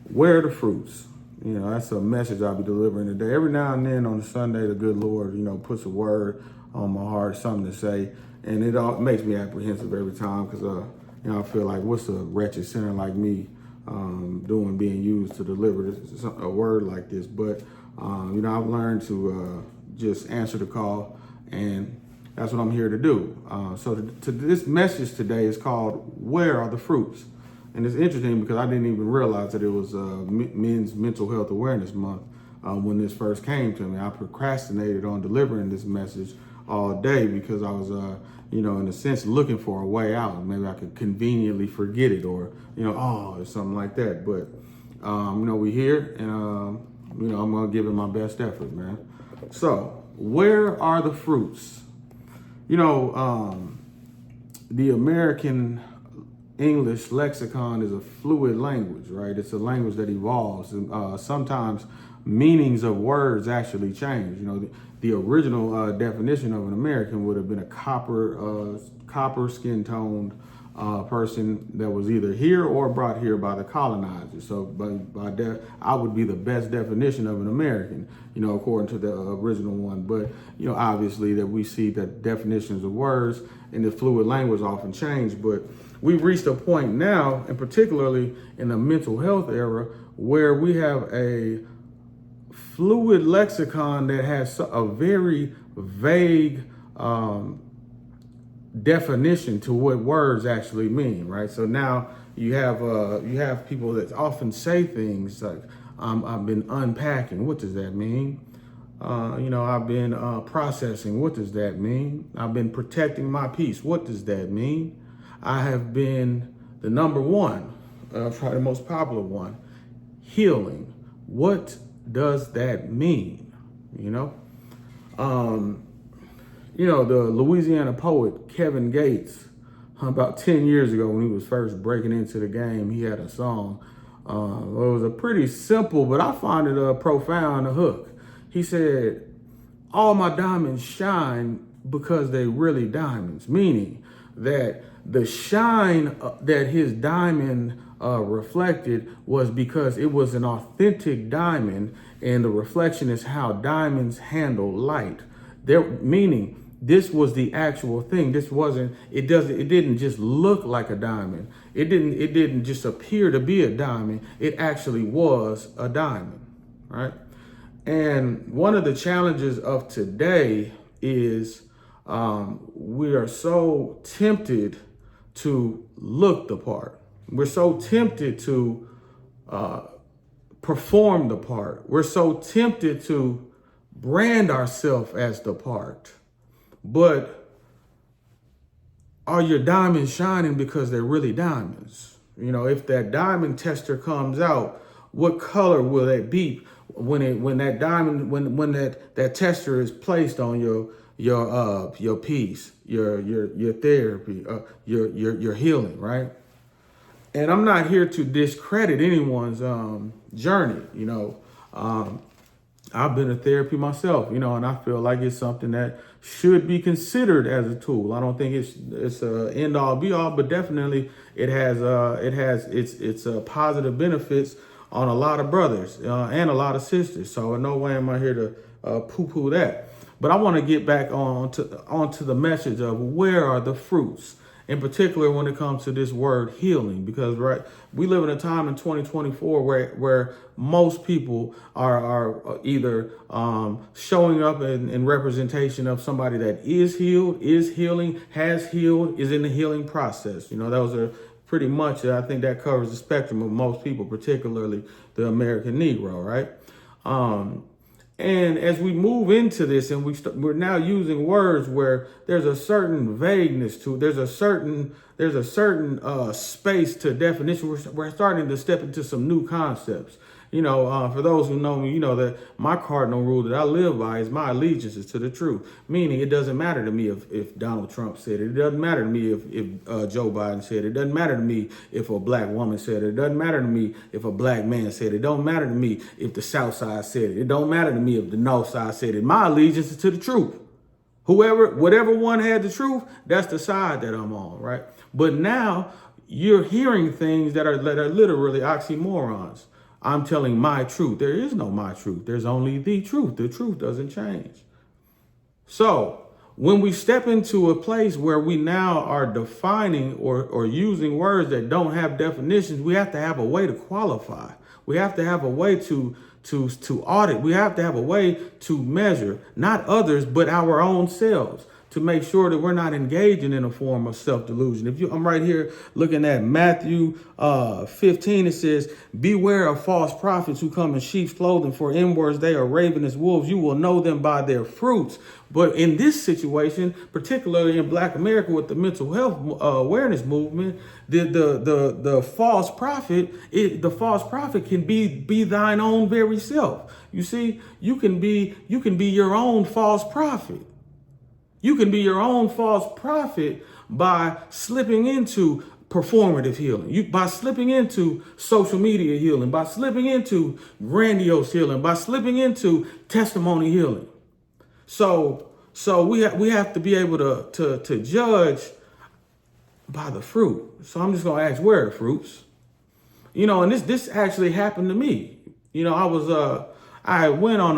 Where are the fruits? That's a message I'll be delivering today. Every now and then on Sunday, the good Lord, puts a word on my heart, something to say, and it all makes me apprehensive every time because, I feel like what's a wretched sinner like me doing, being used to deliver a word like this. But, I've learned to just answer the call, and that's what I'm here to do. So this message today is called, Where Are the Fruits? And it's interesting because I didn't even realize that it was Men's Mental Health Awareness Month when this first came to me. I procrastinated on delivering this message all day because I was, in a sense, looking for a way out. Maybe I could conveniently forget it or something like that. But, we're here and, I'm going to give it my best effort, man. So, where are the fruits? The American English lexicon is a fluid language, right? It's a language that evolves. And, sometimes meanings of words actually change. The original definition of an American would have been a copper skin toned person that was either here or brought here by the colonizers. So I would be the best definition of an American, according to the original one. But, obviously that we see that definitions of words in the fluid language often change. But we've reached a point now, and particularly in the mental health era, where we have a fluid lexicon that has a very vague definition to what words actually mean, right? So now you have people that often say things like, I've been unpacking. What does that mean? I've been processing. What does that mean? I've been protecting my peace. What does that mean? I have been the number one, probably the most popular one, healing. What does that mean? The Louisiana poet Kevin Gates, about 10 years ago when he was first breaking into the game, he had a song. It was a pretty simple, but I find it profound, a hook. He said, all my diamonds shine because they really diamonds, meaning that the shine that his diamond reflected was because it was an authentic diamond, and the reflection is how diamonds handle light. Meaning this was the actual thing. It didn't just look like a diamond. It didn't just appear to be a diamond. It actually was a diamond, right? And one of the challenges of today is we are so tempted to look the part. We're so tempted to perform the part. We're so tempted to brand ourselves as the part. But are your diamonds shining because they're really diamonds? If that diamond tester comes out, what color will it be when that tester is placed on your piece, your therapy, your healing, right? And I'm not here to discredit anyone's journey. I've been in therapy myself, and I feel like it's something that should be considered as a tool. I don't think it's a end all be all, but definitely it has its positive benefits on a lot of brothers and a lot of sisters. So in no way am I here to poo-poo that. But I want to get back onto the message of where are the fruits, in particular when it comes to this word healing, because we live in a time in 2024 where most people are either showing up in representation of somebody that is healed, is healing, has healed, is in the healing process. Those are pretty much, I think that covers the spectrum of most people, particularly the American Negro, right? And as we move into this, and we're now using words where there's a certain vagueness to it, there's a certain space to definition. We're starting to step into some new concepts. For those who know me, that my cardinal rule that I live by is my allegiance is to the truth. Meaning, it doesn't matter to me if Donald Trump said it. It doesn't matter to me if Joe Biden said it. It doesn't matter to me if a black woman said it. It doesn't matter to me if a black man said it. It don't matter to me if the South Side said it. It don't matter to me if the North Side said it. My allegiance is to the truth. Whatever one had the truth, that's the side that I'm on, right? But now you're hearing things that are literally oxymorons. I'm telling my truth. There is no my truth. There's only the truth. The truth doesn't change. So when we step into a place where we now are defining or using words that don't have definitions, we have to have a way to qualify. We have to have a way to audit. We have to have a way to measure, not others, but our own selves, to make sure that we're not engaging in a form of self-delusion. I'm right here looking at Matthew 15, it says, beware of false prophets who come in sheep's clothing, for inwards they are ravenous wolves. You will know them by their fruits. But in this situation, particularly in Black America with the mental health awareness movement, the false prophet, the false prophet can be thine own very self. You see, you can be your own false prophet. You can be your own false prophet by slipping into performative healing, by slipping into social media healing, by slipping into grandiose healing, by slipping into testimony healing. So we have to be able to judge by the fruit. So I'm just gonna ask, where are the fruits? And this actually happened to me. I went on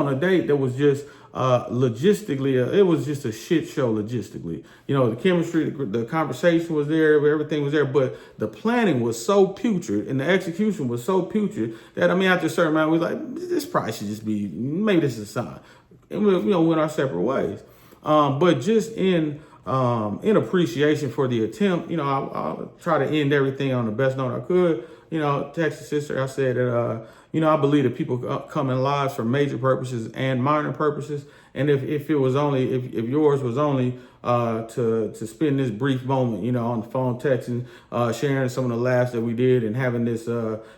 a date that was just logistically, it was just a shit show logistically. The chemistry, the conversation was there, everything was there, but the planning was so putrid and the execution was so putrid that, after a certain amount, we was like, this probably should just be, maybe this is a sign. And we, went our separate ways. But just in appreciation for the attempt, I'll try to end everything on the best note I could. Text the sister, I said that, I believe that people come in lives for major purposes and minor purposes. And if it was only, if yours was only to spend this brief moment, on the phone, texting, sharing some of the laughs that we did and having this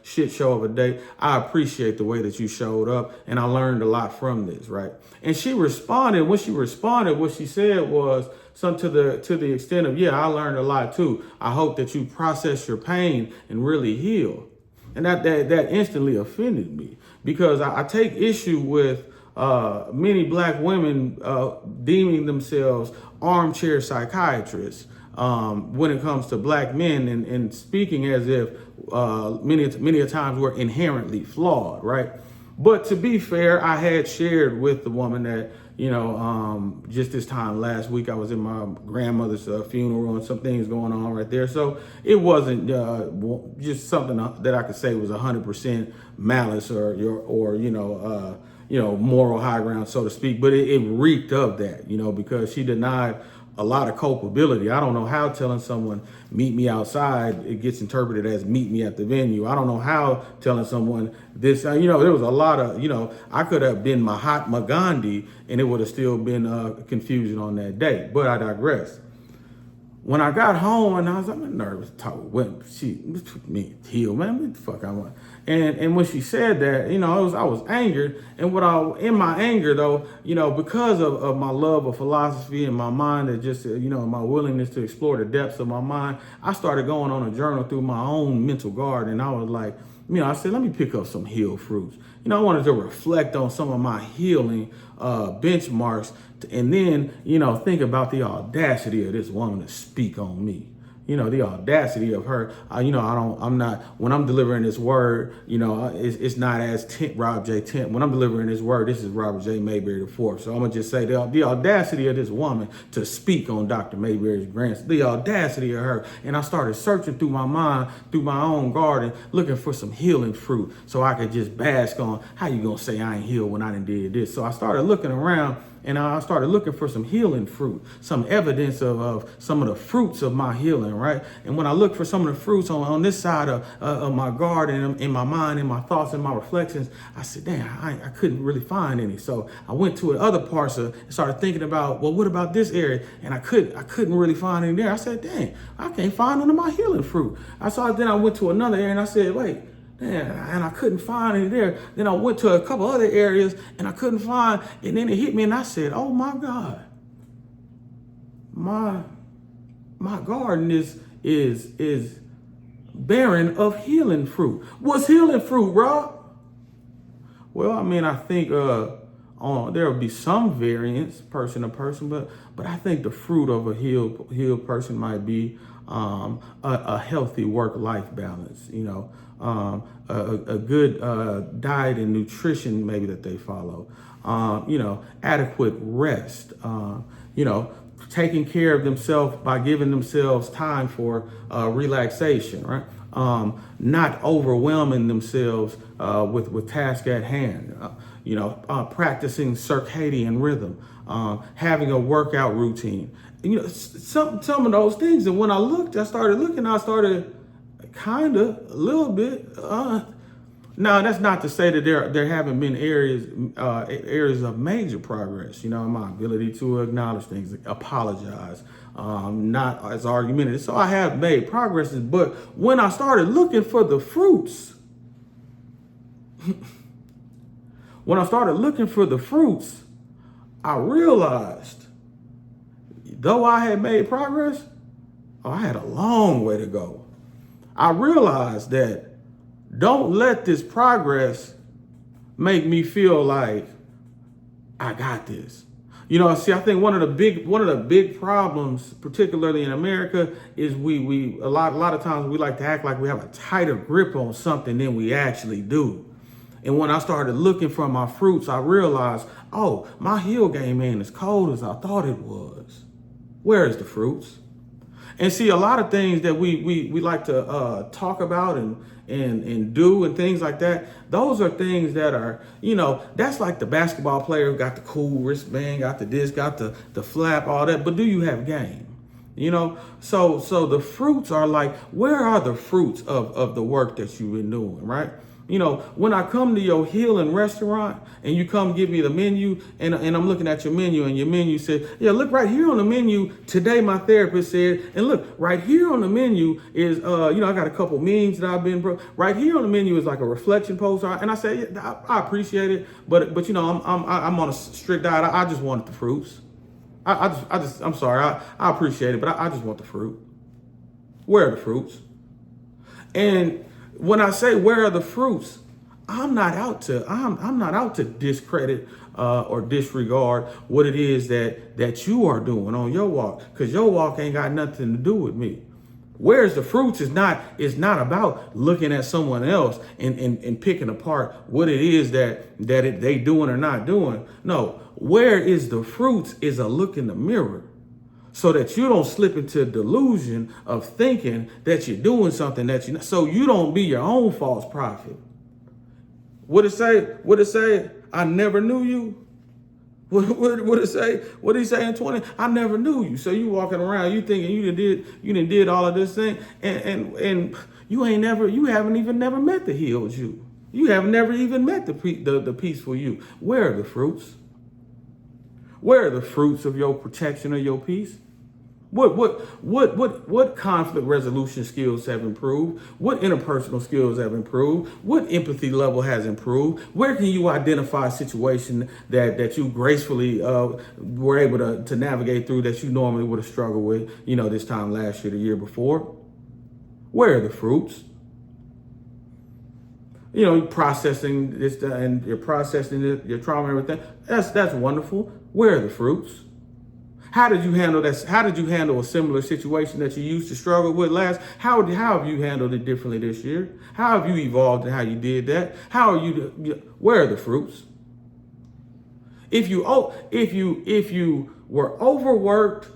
shit show of a day, I appreciate the way that you showed up. And I learned a lot from this, right? And she responded. When she responded, what she said was something to the extent of, yeah, I learned a lot too. I hope that you process your pain and really heal. And that instantly offended me, because I take issue with many Black women deeming themselves armchair psychiatrists when it comes to Black men, and speaking as if many a times we're inherently flawed, right? But to be fair, I had shared with the woman that, just this time last week, I was in my grandmother's funeral and some things going on right there. So it wasn't just something that I could say was 100% malice or moral high ground, so to speak. But it reeked of that, because she denied a lot of culpability. I don't know how telling someone meet me outside, it gets interpreted as meet me at the venue. I don't know how telling someone this, there was a lot of, I could have been Mahatma Gandhi and it would have still been confusion on that day, but I digress. When I got home and I was, I'm nervous to talk with she me heal, man, what the fuck I want. And when she said that, I was angered. And in my anger though, because of my love of philosophy and my mind that just, my willingness to explore the depths of my mind, I started going on a journal through my own mental garden. And I was like, I said, let me pick up some healed fruits. I wanted to reflect on some of my healing benchmarks, and then, think about the audacity of this woman to speak on me. The audacity of her, when I'm delivering this word, it's not as Rob J. Tent. When I'm delivering this word, this is Robert J. Mayberry IV. So I'm going to just say the audacity of this woman to speak on Dr. Mayberry's grandson, the audacity of her. And I started searching through my mind, through my own garden, looking for some healing fruit so I could just bask on, how you going to say I ain't healed when I done did this? So I started looking around, and I started looking for some healing fruit, some evidence of some of the fruits of my healing, right? And when I looked for some of the fruits on this side of my garden, in my mind, in my thoughts, and my reflections, I said, damn, I couldn't really find any. So I went to other parts and started thinking about, well, what about this area? And I couldn't really find any there. I said, dang, I can't find none of my healing fruit. Then I went to another area and I said, wait, and I couldn't find any there. Then I went to a couple other areas and I couldn't find, and then it hit me and I said, oh my God, my garden is barren of healing fruit. What's healing fruit, Rob? Well, I think there will be some variance person to person, but I think the fruit of a healed person might be a healthy work-life balance, a good diet and nutrition maybe that they follow, adequate rest, taking care of themselves by giving themselves time for relaxation, right? Not overwhelming themselves with task at hand, practicing circadian rhythm, having a workout routine, some of those things. And when I started kind of a little bit. Now that's not to say that there haven't been areas of major progress. My ability to acknowledge things, apologize, not as argumentative. So I have made progresses, but when I started looking for the fruits, I realized though I had made progress, I had a long way to go. I realized that don't let this progress make me feel like I got this. I think one of the big problems, particularly in America, is we a lot of times we like to act like we have a tighter grip on something than we actually do. And when I started looking for my fruits, I realized, oh, my heel game ain't as cold as I thought it was. Where is the fruits? And see, a lot of things that we like to talk about and do and things like that, those are things that are, that's like the basketball player who got the cool wristband, got the disc, got the flap, all that. But do you have game? So the fruits are like, where are the fruits of the work that you've been doing, right? When I come to your healing restaurant and you come give me the menu and I'm looking at your menu and your menu said, yeah, look right here on the menu. Today, my therapist said, and look right here on the menu is, I got a couple memes that I've been, right here on the menu is like a reflection post. And I say, yeah, I appreciate it. But I'm on a strict diet. I just wanted the fruits. I'm sorry. I appreciate it, but I just want the fruit. Where are the fruits? And when I say where are the fruits, I'm not out to discredit or disregard what it is that you are doing on your walk, because your walk ain't got nothing to do with me. Where's the fruits is not about looking at someone else and picking apart what it is that they doing or not doing. No, where is the fruits is a look in the mirror, so that you don't slip into delusion of thinking that you're doing something so you don't be your own false prophet. What it say? I never knew you. What it say? What did he say in 20? I never knew you. So you walking around, you thinking you did all of this thing, and you haven't even never met the healed you. You have never even met the peaceful you. Where are the fruits? Where are the fruits of your protection or your peace? What conflict resolution skills have improved? What interpersonal skills have improved? What empathy level has improved? Where can you identify a situation that you gracefully were able to navigate through that you normally would have struggled with, this time last year, the year before? Where are the fruits? You're processing this and you're processing your trauma and everything. That's wonderful. Where are the fruits? How did you handle that? How did you handle a similar situation that you used to struggle with last? How have you handled it differently this year? How have you evolved in how you did that? Where are the fruits? If you were overworked,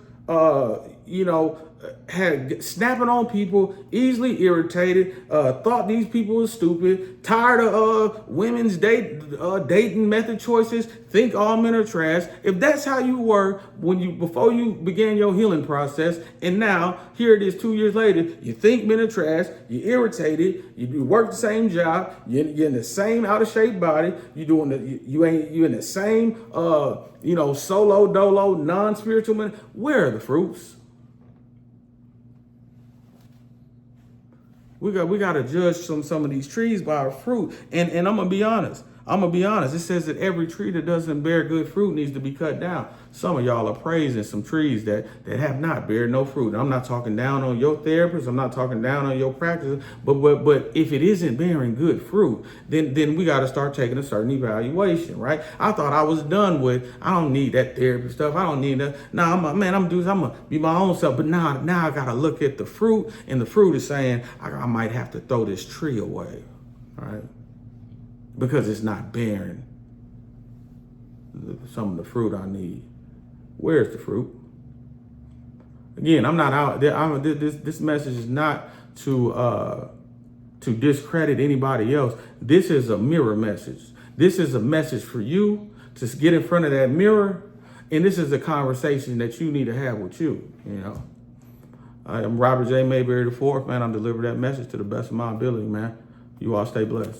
had snapping on people, easily irritated, thought these people were stupid, tired of women's dating method choices, think all men are trash. If that's how you were before you began your healing process, and now here it is 2 years later, you think men are trash, you're irritated, you work the same job, you're in the same out of shape body, you're in the same solo dolo non-spiritual man. Where are the fruits? We got to judge some of these trees by our fruit. And I'm going to be honest. I'm gonna be honest. It says that every tree that doesn't bear good fruit needs to be cut down. Some of y'all are praising some trees that have not bear no fruit. And I'm not talking down on your therapist. I'm not talking down on your practice. But if it isn't bearing good fruit, then we got to start taking a certain evaluation, right? I thought I was done with. I don't need that therapy stuff. I don't need that. Nah, I'm gonna be my own self. But now I gotta look at the fruit, and the fruit is saying I might have to throw this tree away, right? Because it's not bearing some of the fruit I need. Where's the fruit? Again, I'm not out there. This message is not to discredit anybody else. This is a mirror message. This is a message for you to get in front of that mirror, and this is a conversation that you need to have with you. You know, I am Robert J. Mayberry IV, man. I'm delivering that message to the best of my ability, man. You all stay blessed.